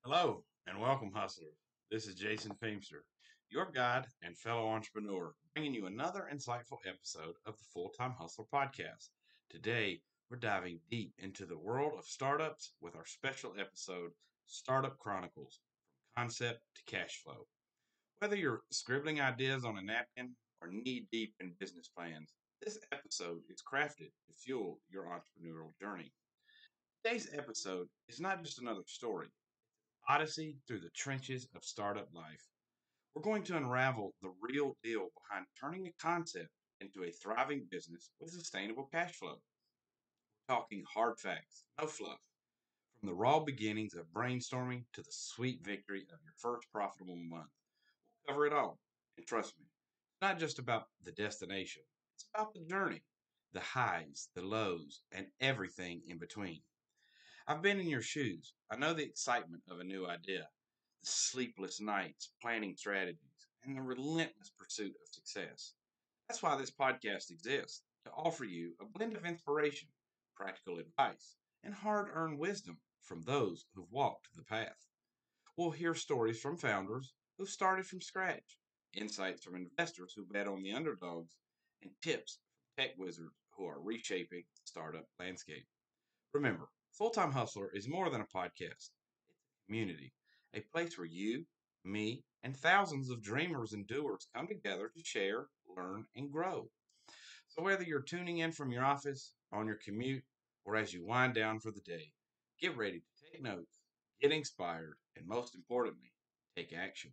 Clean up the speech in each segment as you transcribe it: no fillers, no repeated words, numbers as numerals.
Hello and welcome, hustlers. This is Jason Feemster, your guide and fellow entrepreneur, bringing you another insightful episode of the Full Time Hustler podcast. Today, we're diving deep into the world of startups with our special episode, Startup Chronicles From Concept to Cash Flow. Whether you're scribbling ideas on a napkin or knee deep in business plans, this episode is crafted to fuel your entrepreneurial journey. Today's episode is not just another story. Odyssey through the trenches of startup life. We're going to unravel the real deal behind turning a concept into a thriving business with sustainable cash flow. We're talking hard facts, no fluff, from the raw beginnings of brainstorming to the sweet victory of your first profitable month. We'll cover it all. And trust me, it's not just about the destination, it's about the journey, the highs, the lows, and everything in between. I've been in your shoes. I know the excitement of a new idea, the sleepless nights planning strategies, and the relentless pursuit of success. That's why this podcast exists to offer you a blend of inspiration, practical advice, and hard earned wisdom from those who've walked the path. We'll hear stories from founders who started from scratch, insights from investors who bet on the underdogs, and tips from tech wizards who are reshaping the startup landscape. Remember, Full Time Hustler is more than a podcast. It's a community, a place where you, me, and thousands of dreamers and doers come together to share, learn, and grow. So whether you're tuning in from your office, on your commute, or as you wind down for the day, get ready to take notes, get inspired, and most importantly, take action.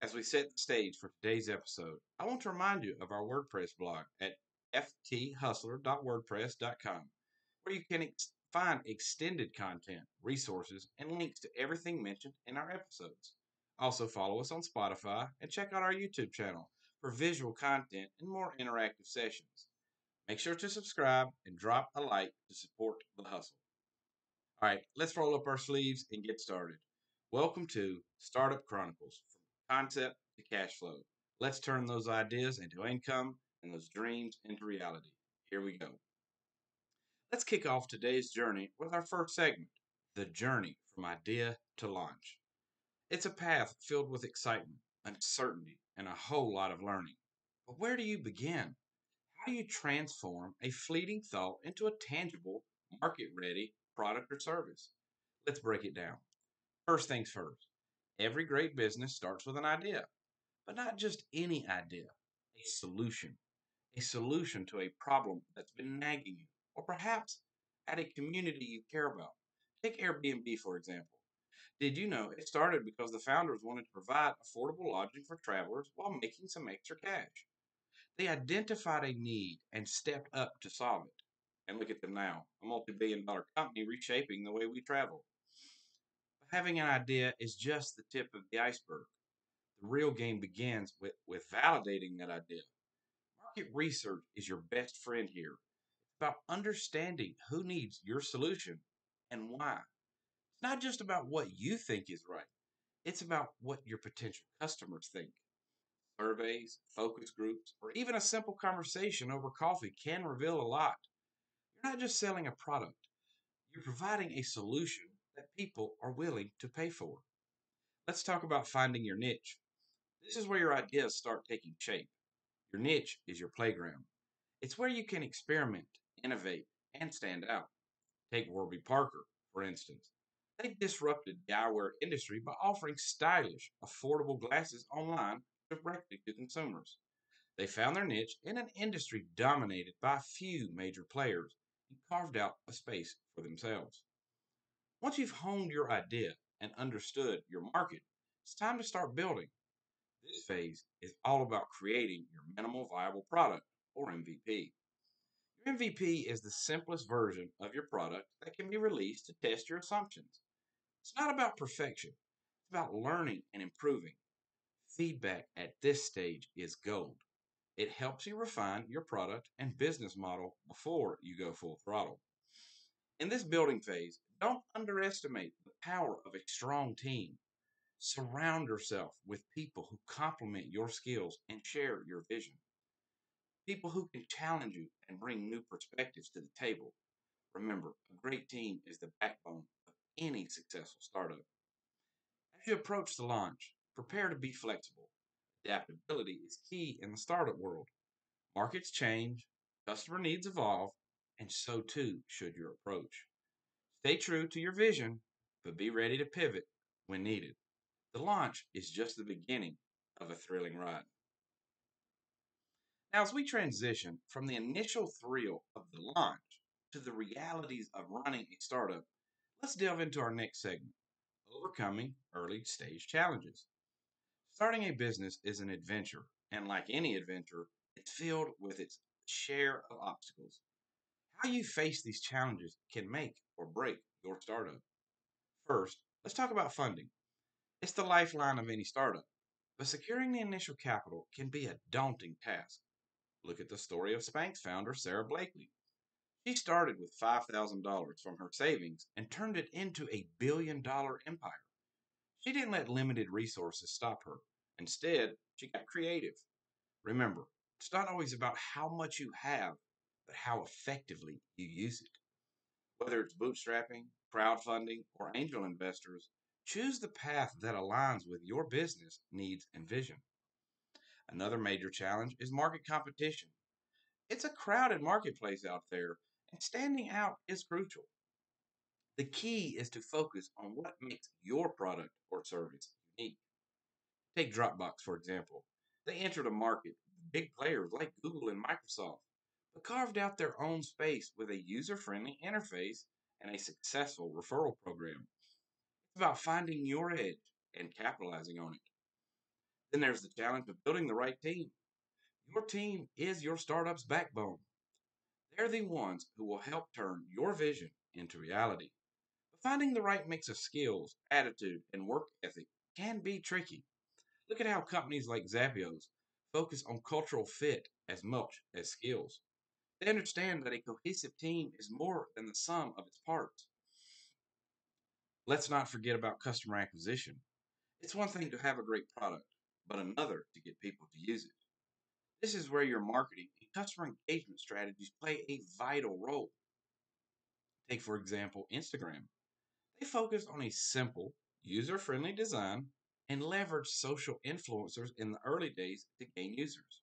As we set the stage for today's episode, I want to remind you of our WordPress blog at fthustler.wordpress.com, where you can find extended content, resources, and links to everything mentioned in our episodes. Also, follow us on Spotify and check out our YouTube channel for visual content and more interactive sessions. Make sure to subscribe and drop a like to support the hustle. All right, let's roll up our sleeves and get started. Welcome to Startup Chronicles From Concept to Cash Flow. Let's turn those ideas into income and those dreams into reality. Here we go. Let's kick off today's journey with our first segment, the journey from idea to launch. It's a path filled with excitement, uncertainty, and a whole lot of learning. But where do you begin? How do you transform a fleeting thought into a tangible, market ready product or service? Let's break it down. First things first, every great business starts with an idea, but not just any idea, a solution. A solution to a problem that's been nagging you, or perhaps at a community you care about. Take Airbnb, for example. Did you know it started because the founders wanted to provide affordable lodging for travelers while making some extra cash? They identified a need and stepped up to solve it. And look at them now, a multi-billion-dollar company reshaping the way we travel. Having an idea is just the tip of the iceberg. The real game begins with validating that idea. Market research is your best friend here. It's about understanding who needs your solution and why. It's not just about what you think is right, it's about what your potential customers think. Surveys, focus groups, or even a simple conversation over coffee can reveal a lot. You're not just selling a product, you're providing a solution that people are willing to pay for. Let's talk about finding your niche. This is where your ideas start taking shape. Your niche is your playground. It's where you can experiment, innovate, and stand out. Take Warby Parker, for instance. They disrupted the eyewear industry by offering stylish, affordable glasses online directly to consumers. They found their niche in an industry dominated by a few major players and carved out a space for themselves. Once you've honed your idea and understood your market, it's time to start building. This phase is all about creating your minimal viable product, or MVP. Your MVP is the simplest version of your product that can be released to test your assumptions. It's not about perfection, it's about learning and improving. Feedback at this stage is gold. It helps you refine your product and business model before you go full throttle. In this building phase, don't underestimate the power of a strong team. Surround yourself with people who complement your skills and share your vision. People who can challenge you and bring new perspectives to the table. Remember, a great team is the backbone of any successful startup. As you approach the launch, prepare to be flexible. Adaptability is key in the startup world. Markets change, customer needs evolve, and so too should your approach. Stay true to your vision, but be ready to pivot when needed. The launch is just the beginning of a thrilling ride. Now, as we transition from the initial thrill of the launch to the realities of running a startup, let's delve into our next segment: overcoming early stage challenges. Starting a business is an adventure, and like any adventure, it's filled with its share of obstacles. How you face these challenges can make or break your startup. First, let's talk about funding. It's the lifeline of any startup, but securing the initial capital can be a daunting task. Look at the story of Spanx founder Sarah Blakely. She started with $5,000 from her savings and turned it into a $1 billion empire. She didn't let limited resources stop her. Instead, she got creative. Remember, it's not always about how much you have, but how effectively you use it. Whether it's bootstrapping, crowdfunding, or angel investors, choose the path that aligns with your business needs and vision. Another major challenge is market competition. It's a crowded marketplace out there, and standing out is crucial. The key is to focus on what makes your product or service unique. Take Dropbox, for example. They entered a market with big players like Google and Microsoft, but carved out their own space with a user friendly interface and a successful referral program. It's about finding your edge and capitalizing on it. Then there's the challenge of building the right team. Your team is your startup's backbone. They're the ones who will help turn your vision into reality. But finding the right mix of skills, attitude, and work ethic can be tricky. Look at how companies like Zapios focus on cultural fit as much as skills. They understand that a cohesive team is more than the sum of its parts. Let's not forget about customer acquisition. It's one thing to have a great product, but another to get people to use it. This is where your marketing and customer engagement strategies play a vital role. Take, for example, Instagram. They focus on a simple, user friendly design and leverage social influencers in the early days to gain users.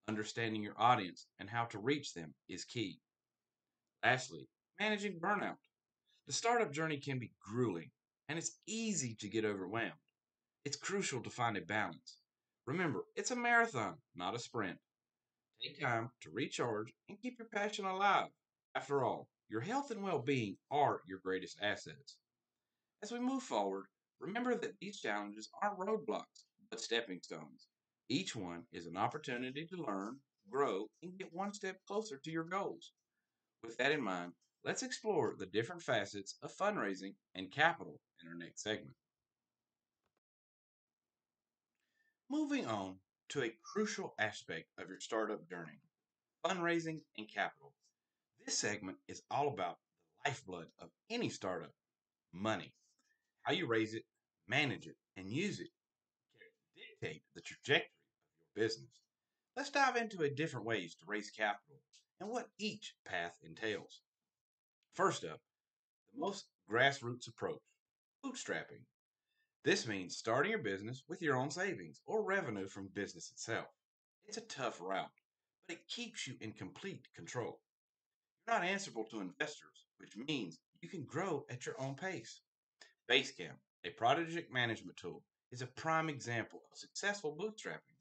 Understanding your audience and how to reach them is key. Lastly, managing burnout. The startup journey can be grueling, and it's easy to get overwhelmed. It's crucial to find a balance. Remember, it's a marathon, not a sprint. Take time to recharge and keep your passion alive. After all, your health and well being are your greatest assets. As we move forward, remember that these challenges aren't roadblocks, but stepping stones. Each one is an opportunity to learn, grow, and get one step closer to your goals. With that in mind, let's explore the different facets of fundraising and capital in our next segment. Moving on to a crucial aspect of your startup journey: fundraising and capital. This segment is all about the lifeblood of any startup: money. How you raise it, manage it, and use it can dictate the trajectory of your business. Let's dive into a different ways to raise capital and what each path entails. First up, the most grassroots approach: bootstrapping. This means starting your business with your own savings or revenue from business itself. It's a tough route, but it keeps you in complete control. You're not answerable to investors, which means you can grow at your own pace. Basecamp, a project management tool, is a prime example of successful bootstrapping.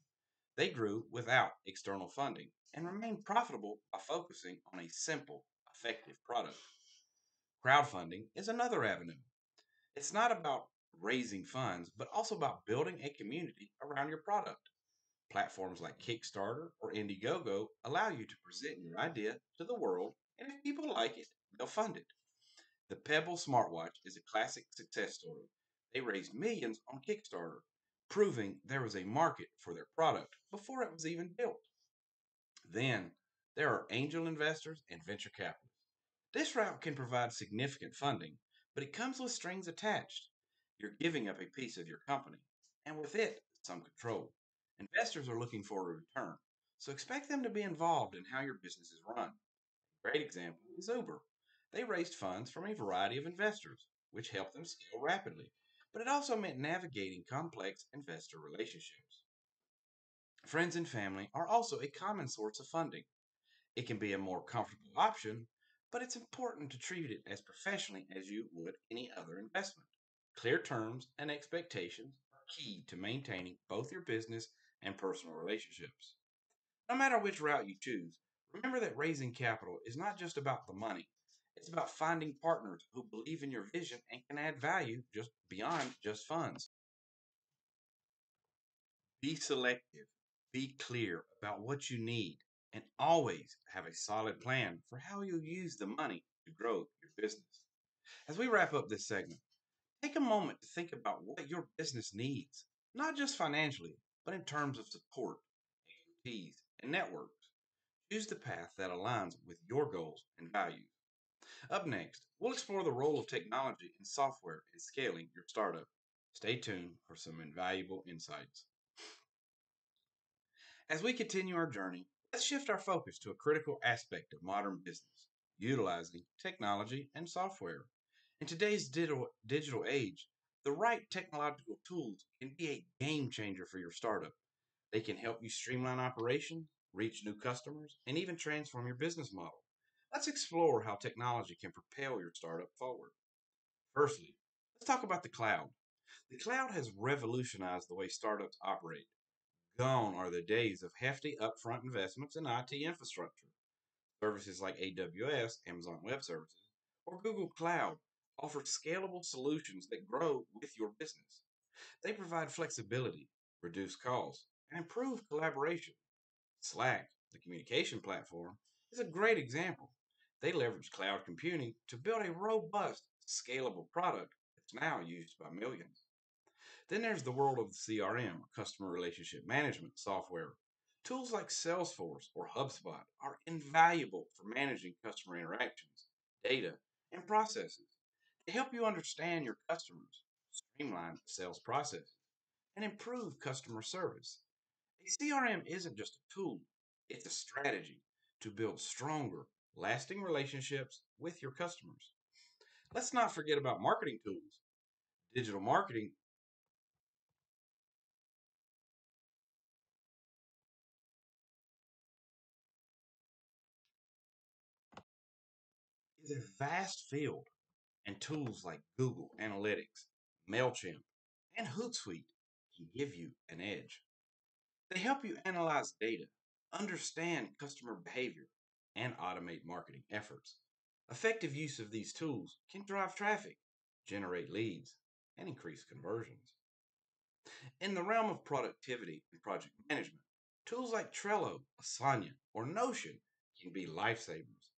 They grew without external funding and remained profitable by focusing on a simple, effective product. Crowdfunding is another avenue. It's not about raising funds, but also about building a community around your product. Platforms like Kickstarter or Indiegogo allow you to present your idea to the world, and if people like it, they'll fund it. The Pebble smartwatch is a classic success story. They raised millions on Kickstarter, proving there was a market for their product before it was even built. Then, there are angel investors and venture capitalists. This route can provide significant funding, but it comes with strings attached. You're giving up a piece of your company, and with it, some control. Investors are looking for a return, so expect them to be involved in how your business is run. A great example is Uber. They raised funds from a variety of investors, which helped them scale rapidly. but it also meant navigating complex investor relationships. Friends and family are also a common source of funding. It can be a more comfortable option, but it's important to treat it as professionally as you would any other investment. Clear terms and expectations are key to maintaining both your business and personal relationships. No matter which route you choose, remember that raising capital is not just about the money. It's about finding partners who believe in your vision and can add value just beyond just funds. Be selective, be clear about what you need, and always have a solid plan for how you'll use the money to grow your business. As we wrap up this segment, take a moment to think about what your business needs, not just financially, but in terms of support, expertise, and networks. Choose the path that aligns with your goals and values. Up next, we'll explore the role of technology and software in scaling your startup. Stay tuned for some invaluable insights. As we continue our journey, let's shift our focus to a critical aspect of modern business, utilizing technology and software. In today's digital age, the right technological tools can be a game changer for your startup. They can help you streamline operations, reach new customers, and even transform your business model. Let's explore how technology can propel your startup forward. Firstly, let's talk about the cloud. The cloud has revolutionized the way startups operate. Gone are the days of hefty upfront investments in IT infrastructure. Services like AWS, Amazon Web Services, or Google Cloud offer scalable solutions that grow with your business. They provide flexibility, reduce costs, and improve collaboration. Slack, the communication platform, is a great example. They leverage cloud computing to build a robust, scalable product that's now used by millions. Then there's the world of the CRM, or customer relationship management software. Tools like Salesforce or HubSpot are invaluable for managing customer interactions, data, and processes. They help you understand your customers, streamline sales processes, and improve customer service. A CRM isn't just a tool, it's a strategy to build stronger, lasting relationships with your customers. Let's not forget about marketing tools. Digital marketing is a vast field, and tools like Google Analytics, MailChimp, and Hootsuite can give you an edge. They help you analyze data, understand customer behavior, and automate marketing efforts. Effective use of these tools can drive traffic, generate leads, and increase conversions. In the realm of productivity and project management, tools like Trello, Asana, or Notion can be lifesavers.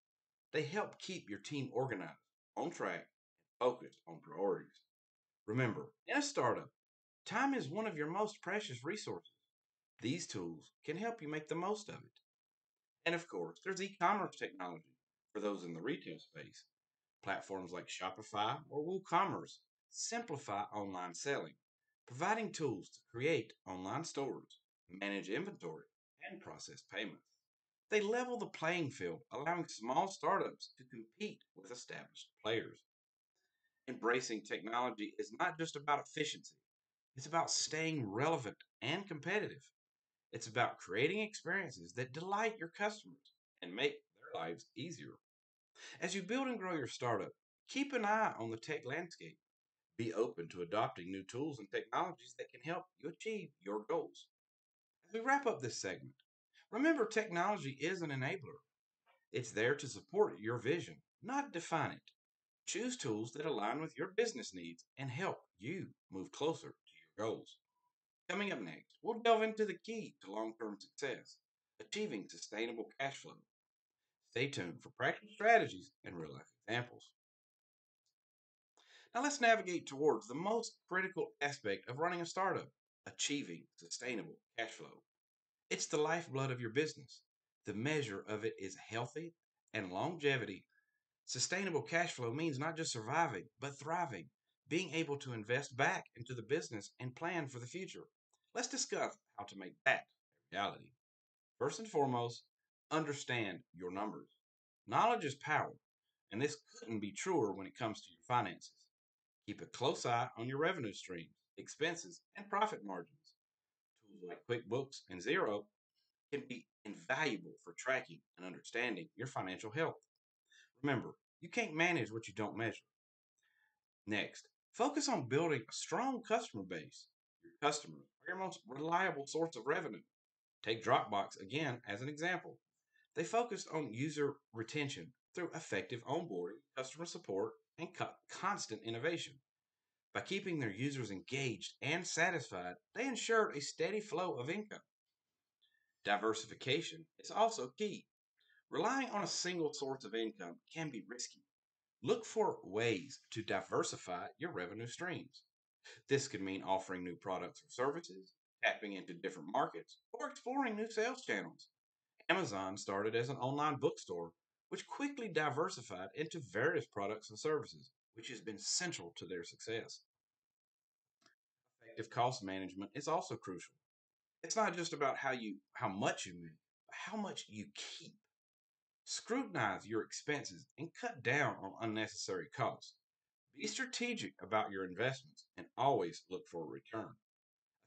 They help keep your team organized, on track, and focused on priorities. Remember, in a startup, time is one of your most precious resources. These tools can help you make the most of it. And of course, there's e commerce technology for those in the retail space. Platforms like Shopify or WooCommerce simplify online selling, providing tools to create online stores, manage inventory, and process payments. They level the playing field, allowing small startups to compete with established players. Embracing technology is not just about efficiency, it's about staying relevant and competitive. It's about creating experiences that delight your customers and make their lives easier. As you build and grow your startup, keep an eye on the tech landscape. Be open to adopting new tools and technologies that can help you achieve your goals. As we wrap up this segment, remember technology is an enabler. It's there to support your vision, not define it. Choose tools that align with your business needs and help you move closer to your goals. Coming up next, we'll delve into the key to long term success, achieving sustainable cash flow. Stay tuned for practical strategies and real life examples. Now, let's navigate towards the most critical aspect of running a startup, achieving sustainable cash flow. It's the lifeblood of your business. The measure of it is healthy and longevity. Sustainable cash flow means not just surviving, but thriving, being able to invest back into the business and plan for the future. Let's discuss how to make that a reality. First and foremost, understand your numbers. Knowledge is power, and this couldn't be truer when it comes to your finances. Keep a close eye on your revenue streams, expenses, and profit margins. Tools like QuickBooks and Xero can be invaluable for tracking and understanding your financial health. Remember, you can't manage what you don't measure. Next, focus on building a strong customer base. Your customers are your most reliable source of revenue. Take Dropbox again as an example. They focused on user retention through effective onboarding, customer support, and constant innovation. By keeping their users engaged and satisfied, they ensured a steady flow of income. Diversification is also key. Relying on a single source of income can be risky. Look for ways to diversify your revenue streams. This could mean offering new products or services, tapping into different markets, or exploring new sales channels. Amazon started as an online bookstore, which quickly diversified into various products and services, which has been central to their success. Effective cost management is also crucial. It's not just about how much you make, but how much you keep. Scrutinize your expenses and cut down on unnecessary costs. Be strategic about your investments and always look for a return.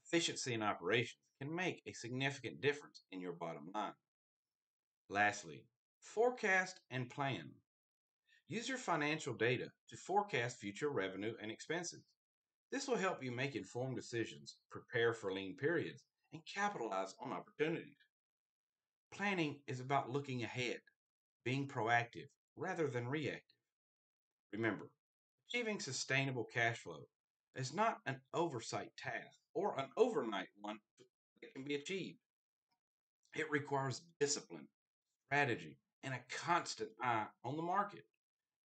Efficiency in operations can make a significant difference in your bottom line. Lastly, forecast and plan. Use your financial data to forecast future revenue and expenses. This will help you make informed decisions, prepare for lean periods, and capitalize on opportunities. Planning is about looking ahead, being proactive rather than reactive. Remember, achieving sustainable cash flow is not an oversight task or an overnight one that can be achieved. It requires discipline, strategy, and a constant eye on the market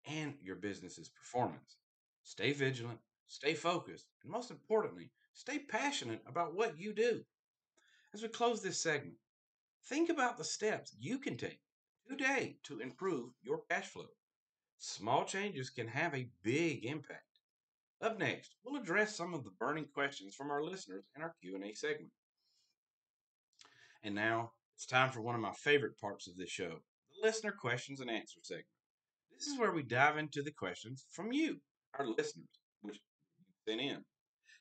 and your business's performance. Stay vigilant, stay focused, and most importantly, stay passionate about what you do. As we close this segment, think about the steps you can take today to improve your cash flow. Small changes can have a big impact. Up next, we'll address some of the burning questions from our listeners in our Q&A segment. And now, it's time for one of my favorite parts of this show, the listener questions and answer segment. This is where we dive into the questions from you, our listeners, which you sent in.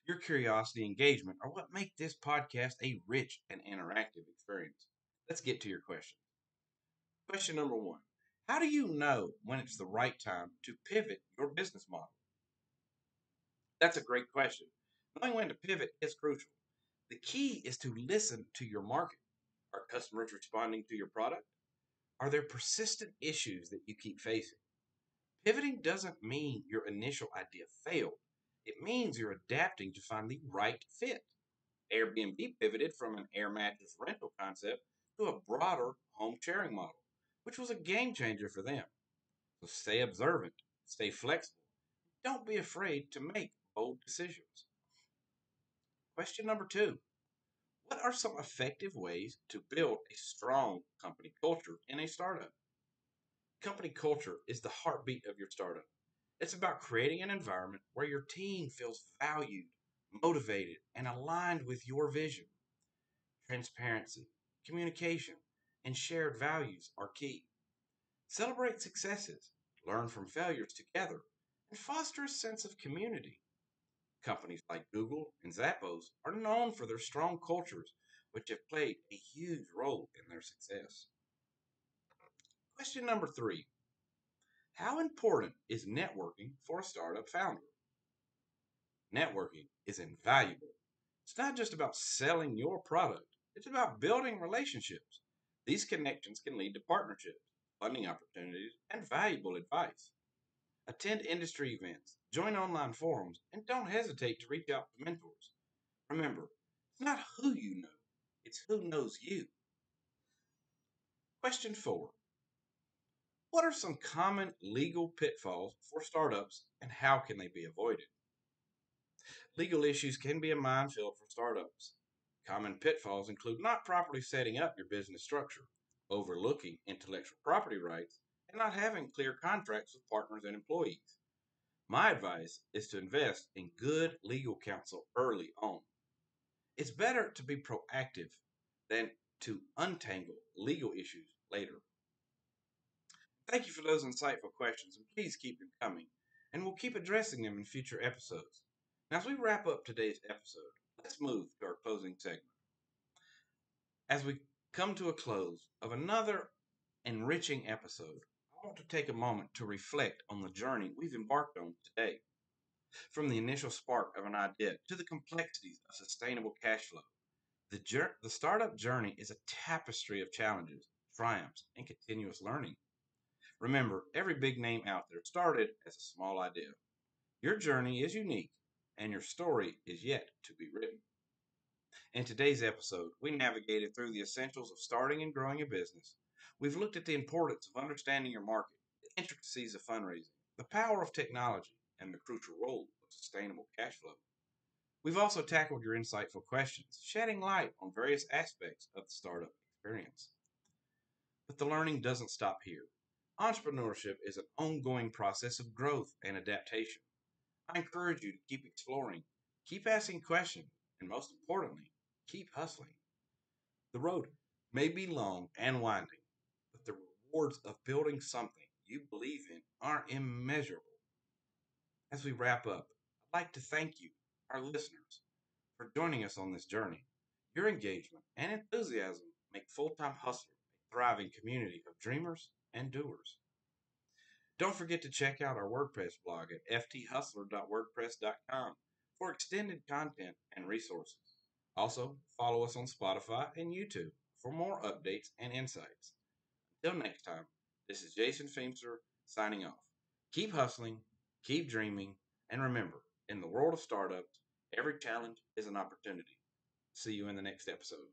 Your curiosity and engagement are what make this podcast a rich and interactive experience. Let's get to your question. Question number one: how do you know when it's the right time to pivot your business model? That's a great question. Knowing when to pivot is crucial. The key is to listen to your market. Are customers responding to your product? Are there persistent issues that you keep facing? Pivoting doesn't mean your initial idea failed. It means you're adapting to find the right fit. Airbnb pivoted from an air mattress rental concept to a broader home sharing model, which was a game changer for them. So stay observant, stay flexible. Don't be afraid to make bold decisions. Question number two: what are some effective ways to build a strong company culture in a startup? Company culture is the heartbeat of your startup. It's about creating an environment where your team feels valued, motivated, and aligned with your vision. Transparency, communication, and shared values are key. Celebrate successes, learn from failures together, and foster a sense of community. Companies like Google and Zappos are known for their strong cultures, which have played a huge role in their success. Question number three: how important is networking for a startup founder? Networking is invaluable. It's not just about selling your product, it's about building relationships. These connections can lead to partnerships, funding opportunities, and valuable advice. Attend industry events, join online forums, and don't hesitate to reach out to mentors. Remember, it's not who you know, it's who knows you. Question four: what are some common legal pitfalls for startups and how can they be avoided? Legal issues can be a minefield for startups. Common pitfalls include not properly setting up your business structure, overlooking intellectual property rights, and not having clear contracts with partners and employees. My advice is to invest in good legal counsel early on. It's better to be proactive than to untangle legal issues later. Thank you for those insightful questions, and please keep them coming. and we'll keep addressing them in future episodes. Now, as we wrap up today's episode, let's move to our closing segment. As we come to a close of another enriching episode, I want to take a moment to reflect on the journey we've embarked on today. From the initial spark of an idea to the complexities of sustainable cash flow, the startup journey is a tapestry of challenges, triumphs, and continuous learning. Remember, every big name out there started as a small idea. Your journey is unique, and your story is yet to be written. In today's episode, we navigated through the essentials of starting and growing a business. We've looked at the importance of understanding your market, the intricacies of fundraising, the power of technology, and the crucial role of sustainable cash flow. We've also tackled your insightful questions, shedding light on various aspects of the startup experience. But the learning doesn't stop here. Entrepreneurship is an ongoing process of growth and adaptation. I encourage you to keep exploring, keep asking questions, and most importantly, keep hustling. The road may be long and winding, but the rewards of building something you believe in are immeasurable. As we wrap up, I'd like to thank you, our listeners, for joining us on this journey. Your engagement and enthusiasm make Full Time Hustler a thriving community of dreamers and doers. Don't forget to check out our WordPress blog at fthustler.wordpress.com for extended content and resources. Also, follow us on Spotify and YouTube for more updates and insights. Until next time, this is Jason Feimster signing off. Keep hustling, keep dreaming, and remember, in the world of startups, every challenge is an opportunity. See you in the next episode.